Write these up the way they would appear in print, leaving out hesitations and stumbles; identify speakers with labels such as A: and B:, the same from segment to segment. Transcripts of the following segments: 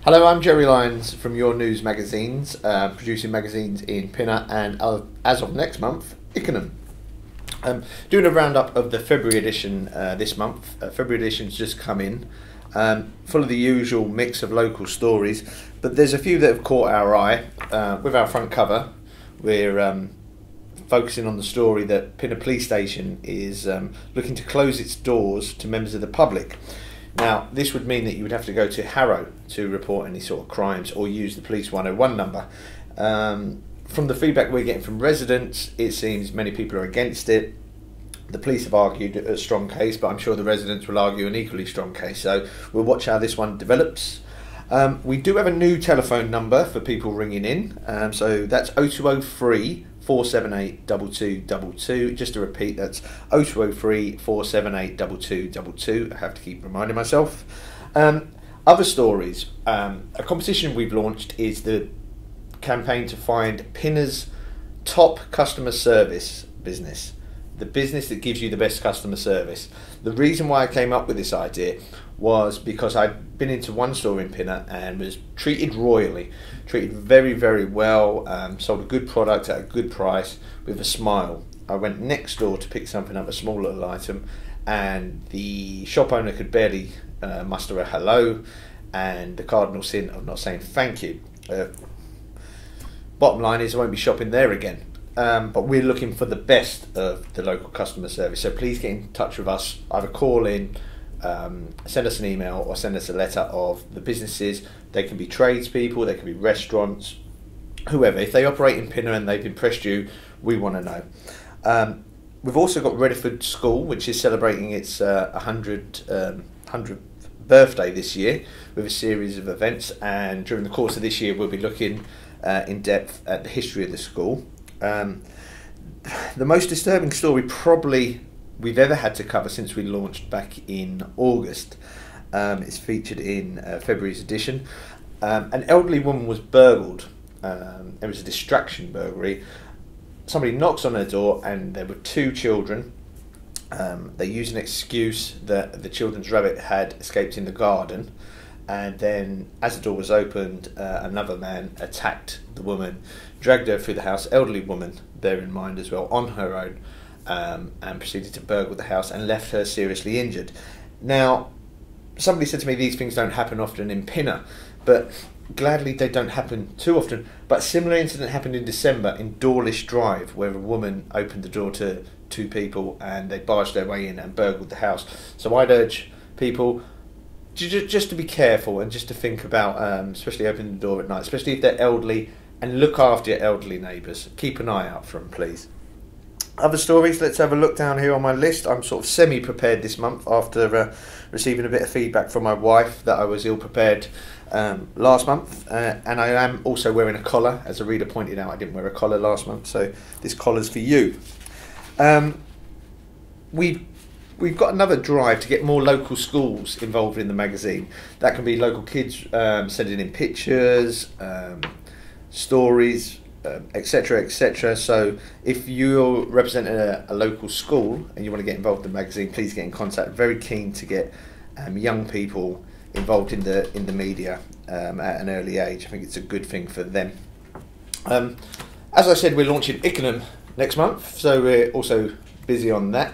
A: Hello, I'm Jerry Lyons from Your News Magazines, producing magazines in Pinner and as of next month, Ickenham. Doing a roundup of the February edition this month. February edition's just come in, full of the usual mix of local stories, but there's a few that have caught our eye. With our front cover, we're focusing on the story that Pinner Police Station is looking to close its doors to members of the public. Now, this would mean that you would have to go to Harrow to report any sort of crimes or use the Police 101 number. From the feedback we're getting from residents, it seems many people are against it. The police have argued a strong case, but I'm sure the residents will argue an equally strong case. So we'll watch how this one develops. We do have a new telephone number for people ringing in. So that's 0203 478 2222. Just to repeat, that's 0203 478 2222. I have to keep reminding myself. Other stories. A competition we've launched is the campaign to find Pinner's top customer service business. The business that gives you the best customer service. The reason why I came up with this idea was because I'd been into one store in Pinner and was treated royally, treated very, very well, sold a good product at a good price with a smile. I went next door to pick something up, a small little item, and the shop owner could barely muster a hello, and the cardinal sin of not saying thank you. Bottom line is I won't be shopping there again. But we're looking for the best of the local customer service, so please get in touch with us. Either call in, send us an email, or send us a letter of the businesses. They can be tradespeople, they can be restaurants, whoever. If they operate in Pinner and they've impressed you, we want to know. We've also got Redeford School, which is celebrating its 100th birthday this year with a series of events, and during the course of this year we'll be looking in depth at the history of the school. The most disturbing story probably we've ever had to cover since we launched back in August. It's featured in February's edition. An elderly woman was burgled. It was a distraction burglary. Somebody knocks on her door and there were two children. They used an excuse that the children's rabbit had escaped in the garden, and then as the door was opened, another man attacked the woman, dragged her through the house, elderly woman, bear in mind as well, on her own, and proceeded to burgle the house and left her seriously injured. Now, somebody said to me these things don't happen often in Pinner, but gladly they don't happen too often. But a similar incident happened in December in Dawlish Drive, where a woman opened the door to two people and they barged their way in and burgled the house. So I'd urge people just to be careful and just to think about, especially opening the door at night, especially if they're elderly, and look after your elderly neighbours. Keep an eye out for them, please. Other stories, let's have a look down here on my list. I'm sort of semi-prepared this month after receiving a bit of feedback from my wife that I was ill-prepared last month, and I am also wearing a collar. As a reader pointed out, I didn't wear a collar last month, so this collar's for you. We've got another drive to get more local schools involved in the magazine. That can be local kids sending in pictures, stories, etc, etc. So if you're representing a local school and you want to get involved in the magazine, please get in contact. Very keen to get young people involved in the media at an early age. I think it's a good thing for them. As I said, we're launching Ickenham next month, so we're also busy on that.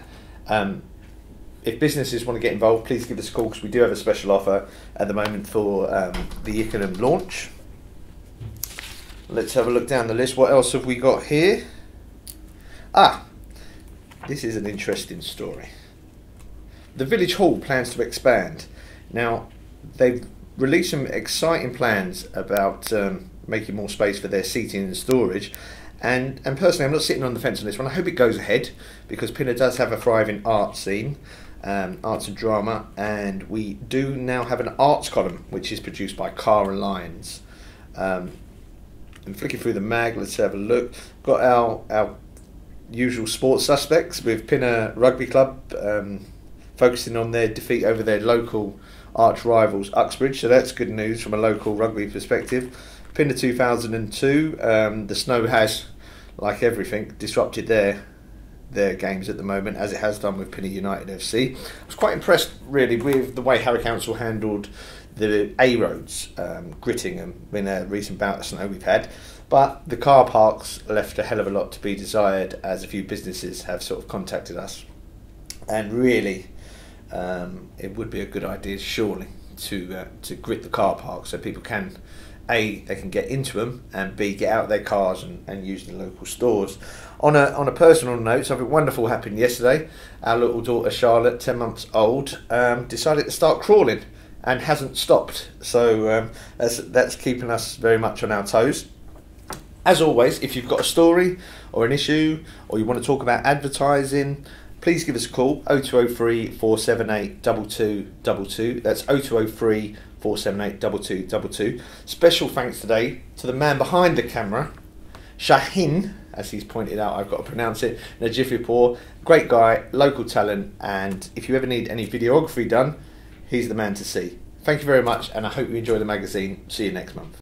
A: If businesses want to get involved, please give us a call, because we do have a special offer at the moment for the Ickenham launch. Let's have a look down the list. What else have we got here? This is an interesting story. The Village Hall plans to expand. Now, they've released some exciting plans about making more space for their seating and storage. And personally, I'm not sitting on the fence on this one. I hope it goes ahead, because Pinner does have a thriving art scene, arts and drama, and we do now have an arts column which is produced by Cara Lyons. And flicking through the mag, let's have a look. Got our usual sports suspects with Pinner Rugby Club focusing on their defeat over their local arch rivals Uxbridge, so that's good news from a local rugby perspective. Pinner 2002, the snow has, like everything, disrupted their games at the moment, as it has done with Pinner United FC. I was quite impressed really with the way Harrow Council handled the A roads, Grittingham, in a recent bout of snow we've had. But the car parks left a hell of a lot to be desired, as a few businesses have sort of contacted us. And really, it would be a good idea, surely, to grit the car park so people can, A, they can get into them, and B, get out of their cars and use the local stores. On a personal note, something wonderful happened yesterday. Our little daughter Charlotte, 10 months old, decided to start crawling and hasn't stopped. So that's keeping us very much on our toes. As always, if you've got a story or an issue, or you want to talk about advertising, please give us a call, 0203 478 2222. That's 0203 478 2222. Special thanks today to the man behind the camera, Shahin, as he's pointed out, I've got to pronounce it, Najifipur. Great guy, local talent, and if you ever need any videography done, he's the man to see. Thank you very much, and I hope you enjoy the magazine. See you next month.